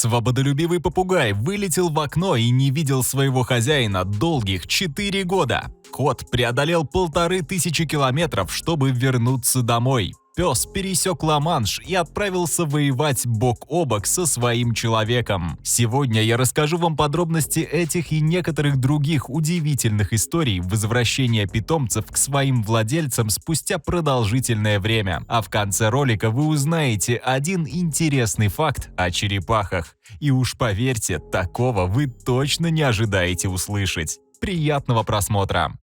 Свободолюбивый попугай вылетел в окно и не видел своего хозяина долгих 4 года. Кот преодолел 1500 километров, чтобы вернуться домой. Пес пересек Ла-Манш и отправился воевать бок о бок со своим человеком. Сегодня я расскажу вам подробности этих и некоторых других удивительных историй возвращения питомцев к своим владельцам спустя продолжительное время. А в конце ролика вы узнаете один интересный факт о черепахах. И уж поверьте, такого вы точно не ожидаете услышать. Приятного просмотра!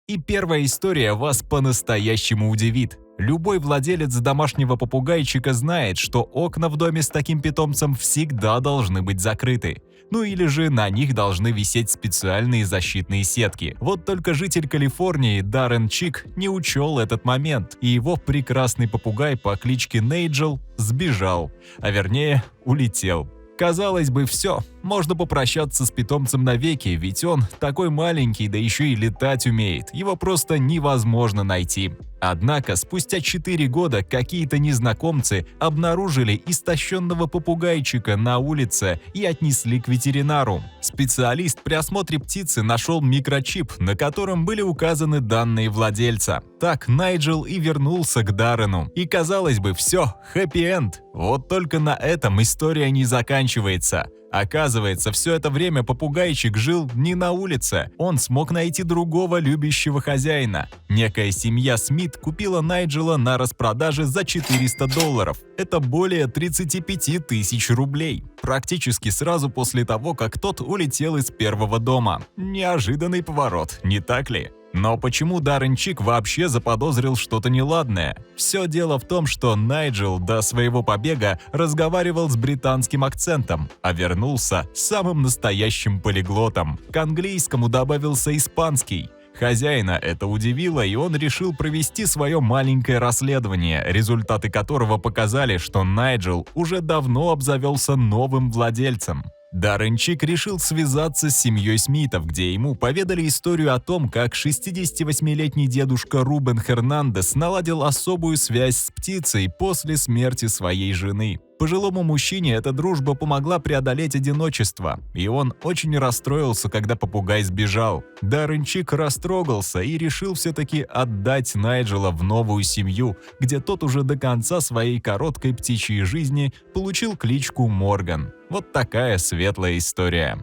И первая история вас по-настоящему удивит. Любой владелец домашнего попугайчика знает, что окна в доме с таким питомцем всегда должны быть закрыты. Ну или же на них должны висеть специальные защитные сетки. Вот только житель Калифорнии Даррен Чик не учел этот момент, и его прекрасный попугай по кличке Найджел сбежал, а вернее улетел. Казалось бы, все, можно попрощаться с питомцем навеки, ведь он такой маленький, да еще и летать умеет, его просто невозможно найти. Однако спустя 4 года какие-то незнакомцы обнаружили истощенного попугайчика на улице и отнесли к ветеринару. Специалист при осмотре птицы нашел микрочип, на котором были указаны данные владельца. Так Найджел и вернулся к Даррену. И казалось бы, все, хэппи-энд. Вот только на этом история не заканчивается. Оказывается, все это время попугайчик жил не на улице, он смог найти другого любящего хозяина. Некая семья Смит купила Найджела на распродаже за $400. Это более 35 тысяч рублей. Практически сразу после того, как тот улетел из первого дома. Неожиданный поворот, не так ли? Но почему Даррен Чик вообще заподозрил что-то неладное? Все дело в том, что Найджел до своего побега разговаривал с британским акцентом, а вернулся самым настоящим полиглотом. К английскому добавился испанский. Хозяина это удивило, и он решил провести свое маленькое расследование, результаты которого показали, что Найджел уже давно обзавелся новым владельцем. Даррен Чик решил связаться с семьей Смитов, где ему поведали историю о том, как 68-летний дедушка Рубен Хернандес наладил особую связь с птицей после смерти своей жены. Пожилому мужчине эта дружба помогла преодолеть одиночество, и он очень расстроился, когда попугай сбежал. Даррен Чик растрогался и решил все-таки отдать Найджела в новую семью, где тот уже до конца своей короткой птичьей жизни получил кличку Морган. Вот такая светлая история.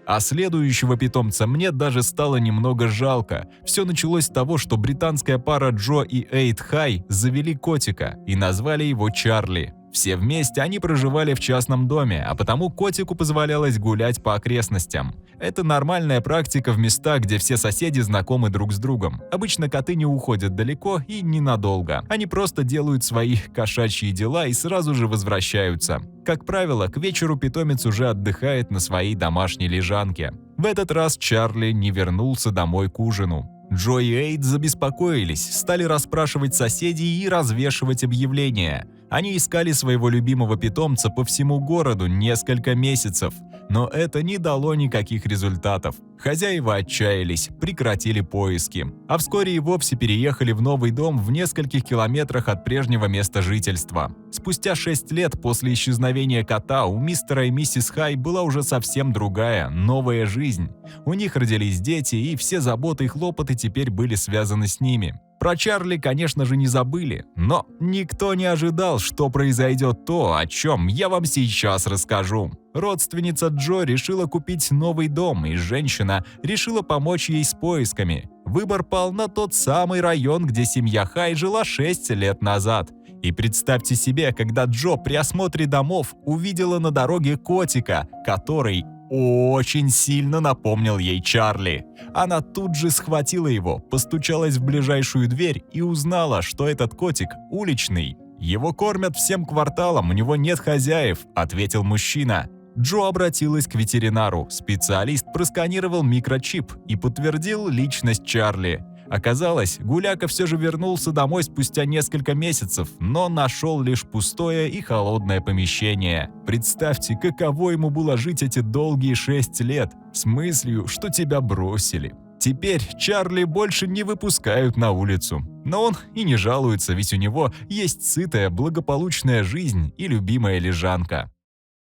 А следующего питомца мне даже стало немного жалко. Все началось с того, что британская пара Джо и Эйд Хай завели котика и назвали его Чарли. Все вместе они проживали в частном доме, а потому котику позволялось гулять по окрестностям. Это нормальная практика в местах, где все соседи знакомы друг с другом. Обычно коты не уходят далеко и ненадолго. Они просто делают свои кошачьи дела и сразу же возвращаются. Как правило, к вечеру питомец уже отдыхает на своей домашней лежанке. В этот раз Чарли не вернулся домой к ужину. Джо и Эйд забеспокоились, стали расспрашивать соседей и развешивать объявления. Они искали своего любимого питомца по всему городу несколько месяцев, но это не дало никаких результатов. Хозяева отчаялись, прекратили поиски, а вскоре и вовсе переехали в новый дом в нескольких километрах от прежнего места жительства. Спустя 6 лет после исчезновения кота у мистера и миссис Хай была уже совсем другая, новая жизнь. У них родились дети, и все заботы и хлопоты теперь были связаны с ними. Про Чарли, конечно же, не забыли, но никто не ожидал, что произойдет то, о чем я вам сейчас расскажу. Родственница Джо решила купить новый дом, и женщина решила помочь ей с поисками. Выбор пал на тот самый район, где семья Хай жила 6 лет назад. И представьте себе, когда Джо при осмотре домов увидела на дороге котика, который очень сильно напомнил ей Чарли. Она тут же схватила его, постучалась в ближайшую дверь и узнала, что этот котик уличный. «Его кормят всем кварталом, у него нет хозяев», — ответил мужчина. Джо обратилась к ветеринару. Специалист просканировал микрочип и подтвердил личность Чарли. Оказалось, гуляка все же вернулся домой спустя несколько месяцев, но нашел лишь пустое и холодное помещение. Представьте, каково ему было жить эти долгие 6 лет, с мыслью, что тебя бросили. Теперь Чарли больше не выпускают на улицу. Но он и не жалуется, ведь у него есть сытая, благополучная жизнь и любимая лежанка.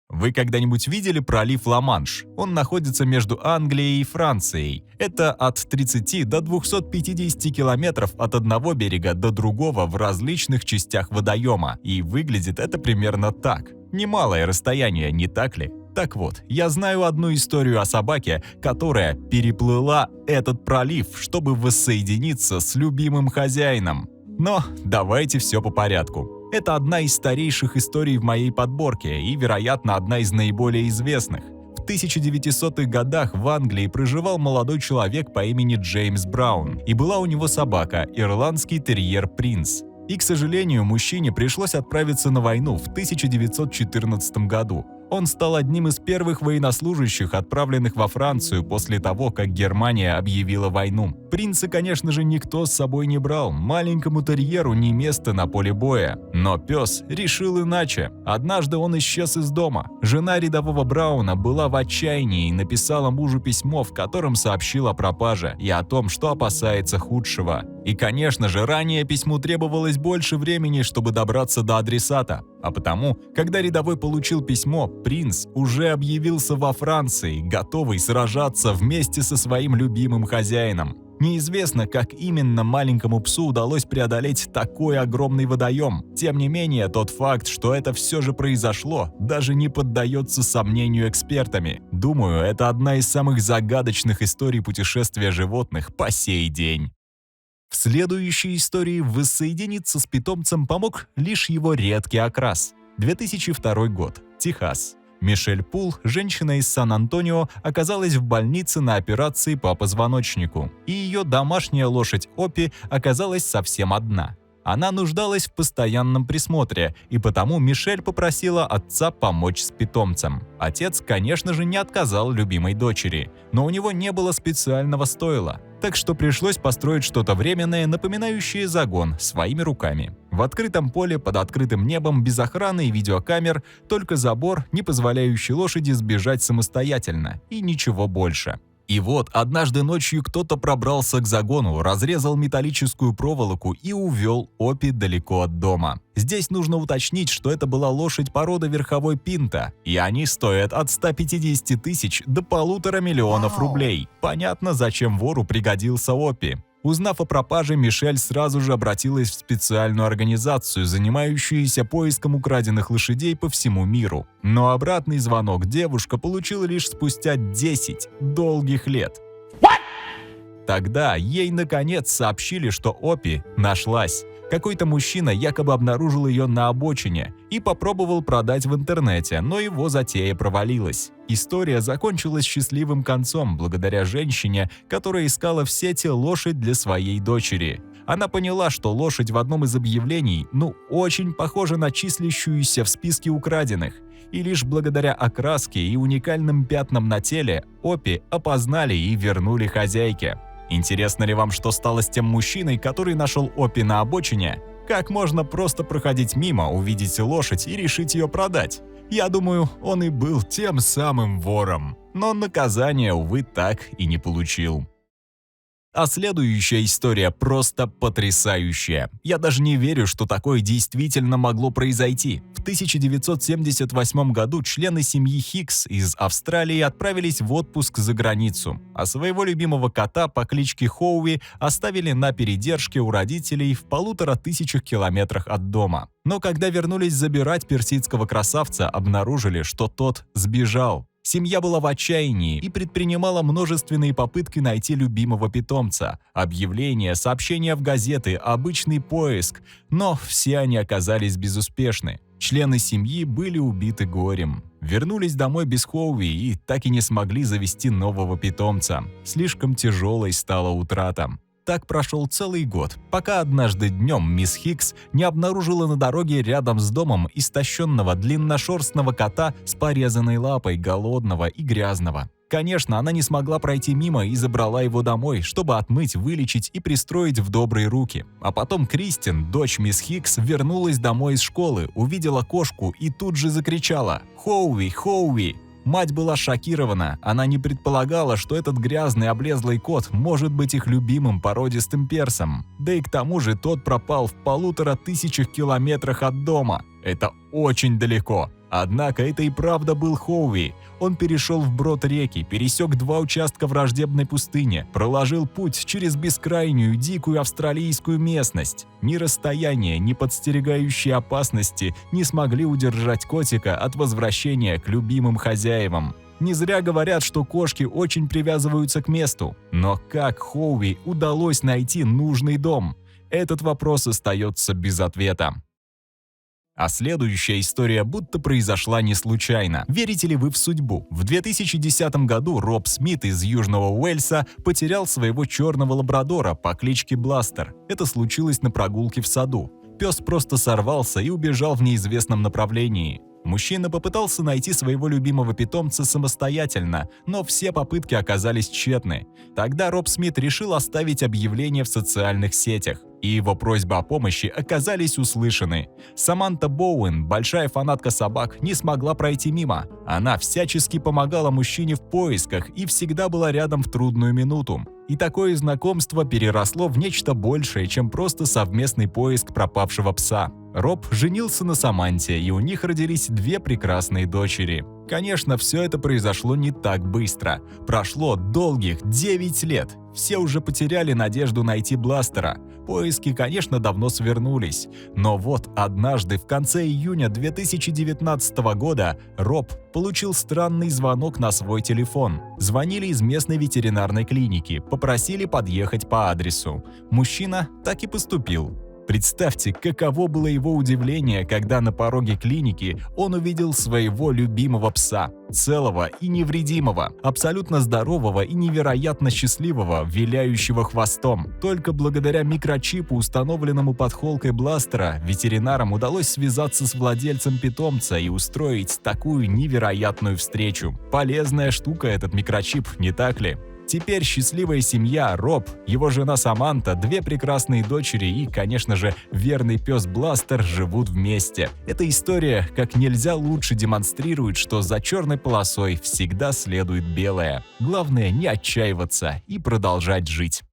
Вы когда-нибудь видели пролив Ла-Манш? Он находится между Англией и Францией. Это от 30 до 250 километров от одного берега до другого в различных частях водоема. И выглядит это примерно так. Немалое расстояние, не так ли? Так вот, я знаю одну историю о собаке, которая переплыла этот пролив, чтобы воссоединиться с любимым хозяином. Но давайте все по порядку. Это одна из старейших историй в моей подборке и, вероятно, одна из наиболее известных. В 1900-х годах в Англии проживал молодой человек по имени Джеймс Браун, и была у него собака, ирландский терьер Принц. И, к сожалению, мужчине пришлось отправиться на войну в 1914 году. Он стал одним из первых военнослужащих, отправленных во Францию после того, как Германия объявила войну. Принца, конечно же, никто с собой не брал, маленькому терьеру не место на поле боя. Но пес решил иначе. Однажды он исчез из дома. Жена рядового Брауна была в отчаянии и написала мужу письмо, в котором сообщила о пропаже и о том, что опасается худшего. И, конечно же, ранее письму требовалось больше времени, чтобы добраться до адресата. А потому, когда рядовой получил письмо, принц уже объявился во Франции, готовый сражаться вместе со своим любимым хозяином. Неизвестно, как именно маленькому псу удалось преодолеть такой огромный водоем. Тем не менее, тот факт, что это все же произошло, даже не поддается сомнению экспертами. Думаю, это одна из самых загадочных историй путешествия животных по сей день. В следующей истории воссоединиться с питомцем помог лишь его редкий окрас. 2002 год. Техас. Мишель Пул, женщина из Сан-Антонио, оказалась в больнице на операции по позвоночнику, и ее домашняя лошадь Опи оказалась совсем одна. Она нуждалась в постоянном присмотре, и потому Мишель попросила отца помочь с питомцем. Отец, конечно же, не отказал любимой дочери, но у него не было специального стойла, так что пришлось построить что-то временное, напоминающее загон, своими руками. В открытом поле, под открытым небом, без охраны и видеокамер, только забор, не позволяющий лошади сбежать самостоятельно, и ничего больше. И вот однажды ночью кто-то пробрался к загону, разрезал металлическую проволоку и увел Опи далеко от дома. Здесь нужно уточнить, что это была лошадь породы верховой пинта, и они стоят от 150 тысяч до 1,5 миллиона рублей. Понятно, зачем вору пригодился Опи. Узнав о пропаже, Мишель сразу же обратилась в специальную организацию, занимающуюся поиском украденных лошадей по всему миру. Но обратный звонок девушка получила лишь спустя 10 долгих лет. Тогда ей наконец сообщили, что Опи нашлась. Какой-то мужчина якобы обнаружил ее на обочине и попробовал продать в интернете, но его затея провалилась. История закончилась счастливым концом благодаря женщине, которая искала в сети лошадь для своей дочери. Она поняла, что лошадь в одном из объявлений, очень похожа на числящуюся в списке украденных. И лишь благодаря окраске и уникальным пятнам на теле Опи опознали и вернули хозяйке. Интересно ли вам, что стало с тем мужчиной, который нашел Опи на обочине? Как можно просто проходить мимо, увидеть лошадь и решить ее продать? Я думаю, он и был тем самым вором. Но наказания, увы, так и не получил. А следующая история просто потрясающая. Я даже не верю, что такое действительно могло произойти. В 1978 году члены семьи Хикс из Австралии отправились в отпуск за границу, а своего любимого кота по кличке Хоуи оставили на передержке у родителей в 1500 километрах от дома. Но когда вернулись забирать персидского красавца, обнаружили, что тот сбежал. Семья была в отчаянии и предпринимала множественные попытки найти любимого питомца. Объявления, сообщения в газеты, обычный поиск. Но все они оказались безуспешны. Члены семьи были убиты горем. Вернулись домой без Хоуи и так и не смогли завести нового питомца. Слишком тяжелой стала утрата. Так прошел целый год, пока однажды днем мисс Хикс не обнаружила на дороге рядом с домом истощенного длинношерстного кота с порезанной лапой, голодного и грязного. Конечно, она не смогла пройти мимо и забрала его домой, чтобы отмыть, вылечить и пристроить в добрые руки. А потом Кристин, дочь мисс Хикс, вернулась домой из школы, увидела кошку и тут же закричала «Хоуи! Хоуи!». Мать была шокирована, она не предполагала, что этот грязный облезлый кот может быть их любимым породистым персом. Да и к тому же тот пропал в 1500 километрах от дома. Это очень далеко. Однако это и правда был Хоуи. Он перешел вброд реки, пересек 2 участка враждебной пустыни, проложил путь через бескрайнюю дикую австралийскую местность. Ни расстояние, ни подстерегающие опасности не смогли удержать котика от возвращения к любимым хозяевам. Не зря говорят, что кошки очень привязываются к месту. Но как Хоуи удалось найти нужный дом? Этот вопрос остается без ответа. А следующая история будто произошла не случайно. Верите ли вы в судьбу? В 2010 году Роб Смит из Южного Уэльса потерял своего черного лабрадора по кличке Бластер. Это случилось на прогулке в саду. Пес просто сорвался и убежал в неизвестном направлении. Мужчина попытался найти своего любимого питомца самостоятельно, но все попытки оказались тщетны. Тогда Роб Смит решил оставить объявление в социальных сетях, и его просьбы о помощи оказались услышаны. Саманта Боуэн, большая фанатка собак, не смогла пройти мимо. Она всячески помогала мужчине в поисках и всегда была рядом в трудную минуту. И такое знакомство переросло в нечто большее, чем просто совместный поиск пропавшего пса. Роб женился на Саманте, и у них родились 2 прекрасные дочери. Конечно, все это произошло не так быстро. Прошло долгих 9 лет. Все уже потеряли надежду найти Бластера. Поиски, конечно, давно свернулись. Но вот однажды в конце июня 2019 года Роб получил странный звонок на свой телефон. Звонили из местной ветеринарной клиники, попросили подъехать по адресу. Мужчина так и поступил. Представьте, каково было его удивление, когда на пороге клиники он увидел своего любимого пса, целого и невредимого, абсолютно здорового и невероятно счастливого, виляющего хвостом. Только благодаря микрочипу, установленному под холкой Бластера, ветеринарам удалось связаться с владельцем питомца и устроить такую невероятную встречу. Полезная штука этот микрочип, не так ли? Теперь счастливая семья, Роб, его жена Саманта, 2 прекрасные дочери и, конечно же, верный пес Бластер живут вместе. Эта история как нельзя лучше демонстрирует, что за черной полосой всегда следует белое. Главное не отчаиваться и продолжать жить.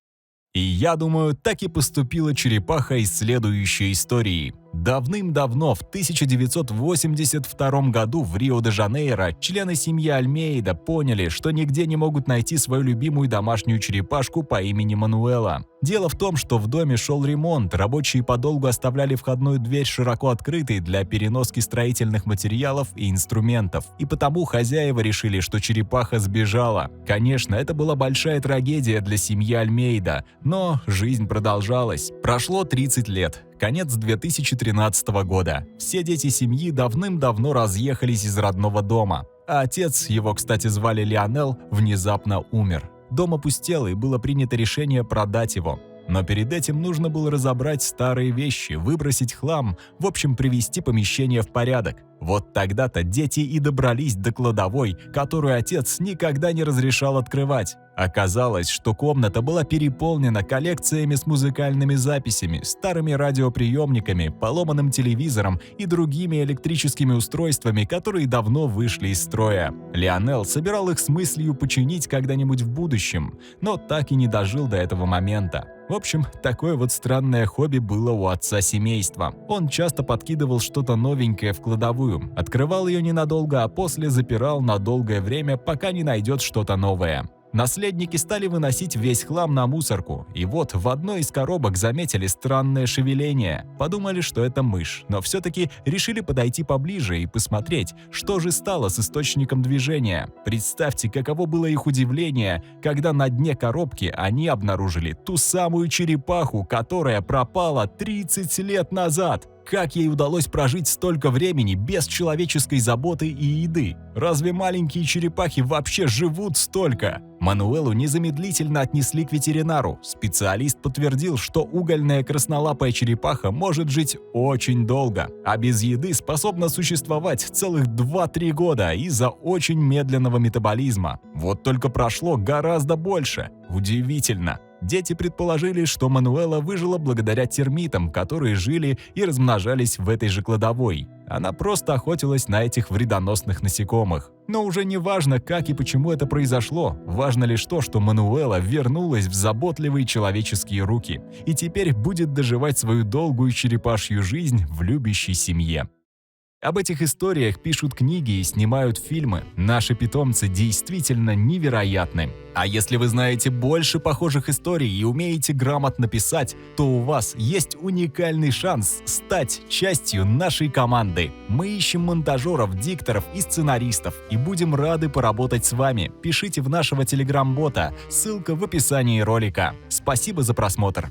И я думаю, так и поступила черепаха из следующей истории. Давным-давно, в 1982 году в Рио-де-Жанейро, члены семьи Альмейда поняли, что нигде не могут найти свою любимую домашнюю черепашку по имени Мануэла. Дело в том, что в доме шел ремонт, рабочие подолгу оставляли входную дверь широко открытой для переноски строительных материалов и инструментов. И потому хозяева решили, что черепаха сбежала. Конечно, это была большая трагедия для семьи Альмейда, но жизнь продолжалась. Прошло 30 лет. Конец 2013 года. Все дети семьи давным-давно разъехались из родного дома. А отец, его, кстати, звали Лионел, внезапно умер. Дом опустел, и было принято решение продать его. Но перед этим нужно было разобрать старые вещи, выбросить хлам, в общем, привести помещение в порядок. Вот тогда-то дети и добрались до кладовой, которую отец никогда не разрешал открывать. Оказалось, что комната была переполнена коллекциями с музыкальными записями, старыми радиоприемниками, поломанным телевизором и другими электрическими устройствами, которые давно вышли из строя. Лионел собирал их с мыслью починить когда-нибудь в будущем, но так и не дожил до этого момента. В общем, такое вот странное хобби было у отца семейства. Он часто подкидывал что-то новенькое в кладовую, открывал ее ненадолго, а после запирал на долгое время, пока не найдет что-то новое. Наследники стали выносить весь хлам на мусорку, и вот в одной из коробок заметили странное шевеление. Подумали, что это мышь, но все-таки решили подойти поближе и посмотреть, что же стало с источником движения. Представьте, каково было их удивление, когда на дне коробки они обнаружили ту самую черепаху, которая пропала 30 лет назад. Как ей удалось прожить столько времени без человеческой заботы и еды? Разве маленькие черепахи вообще живут столько? Мануэлу незамедлительно отнесли к ветеринару. Специалист подтвердил, что угольная краснолапая черепаха может жить очень долго, а без еды способна существовать целых 2-3 года из-за очень медленного метаболизма. Вот только прошло гораздо больше. Удивительно. Дети предположили, что Мануэла выжила благодаря термитам, которые жили и размножались в этой же кладовой. Она просто охотилась на этих вредоносных насекомых. Но уже не важно, как и почему это произошло. Важно лишь то, что Мануэла вернулась в заботливые человеческие руки и теперь будет доживать свою долгую черепашью жизнь в любящей семье. Об этих историях пишут книги и снимают фильмы. Наши питомцы действительно невероятны. А если вы знаете больше похожих историй и умеете грамотно писать, то у вас есть уникальный шанс стать частью нашей команды. Мы ищем монтажеров, дикторов и сценаристов и будем рады поработать с вами. Пишите в нашего телеграм-бота, ссылка в описании ролика. Спасибо за просмотр.